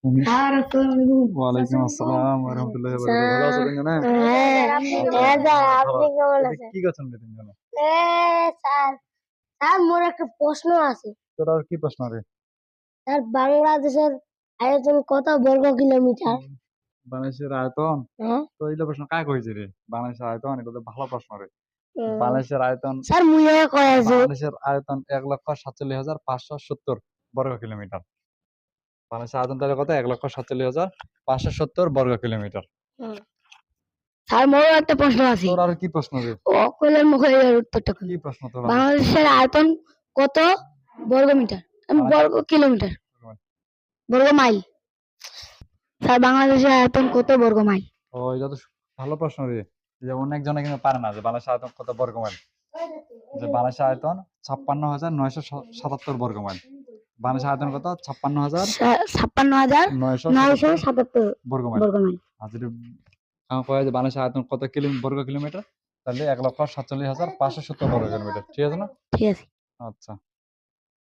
ওয়ালাইকুম আসসালাম ওয়া রাহমাতুল্লাহি ওয়া বারাকাতুহু। ভালো আছো তিনজনে? আপনি কেমন আছেন? কি করছেন রে তিনজনে? স্যার স্যার মোর একটা প্রশ্ন আছে। তোর আর কি প্রশ্ন রে? স্যার বাংলাদেশের আয়তন কত বর্গ কিলোমিটার? বাংলাদেশের আয়তন? হ্যাঁ? তো এইটা প্রশ্ন কায় কইছে রে? বাংলাদেশের আয়তন এটা তো ভালো প্রশ্ন রে। বাংলাদেশের আয়তন স্যার মুইও কয় আছে। বাংলাদেশের আয়তন ১,৪৭,৫৭০ বর্গ কিলোমিটার। বাংলাদেশের আয়তন তাহলে কত? ১,৪৭,৫৭০ বর্গ কিলোমিটার। স্যার মোরও একটা প্রশ্ন আছে। তোর আর কি প্রশ্ন রে? অকলের মুখে এর উত্তরটা কই? কি প্রশ্ন তোর? বাংলাদেশের আয়তন কত বর্গ মিটার? বর্গ কিলোমিটার। বর্গ মাইল। স্যার বাংলাদেশের আয়তন কত বর্গ মাইল? ও এটা তো ভালো প্রশ্ন রে। যে অনেকজনে কিন্তু পারে না যে বাংলাদেশের আয়তন কত বর্গ মাইল। যে বাংলাদেশের আয়তন ৫৬,৯৭৭ বর্গ মাইল। বাংলাদেশের আয়তন কত? ৫৬,৯৭৭ বর্গ মাইল। আর যদি কয় যে বাংলাদেশের আয়তন কত বর্গ কিলোমিটার, তাহলে ১,৪৭,৫৭০ বর্গ কিলোমিটার। ঠিক আছে না? ঠিক আছে। আচ্ছা।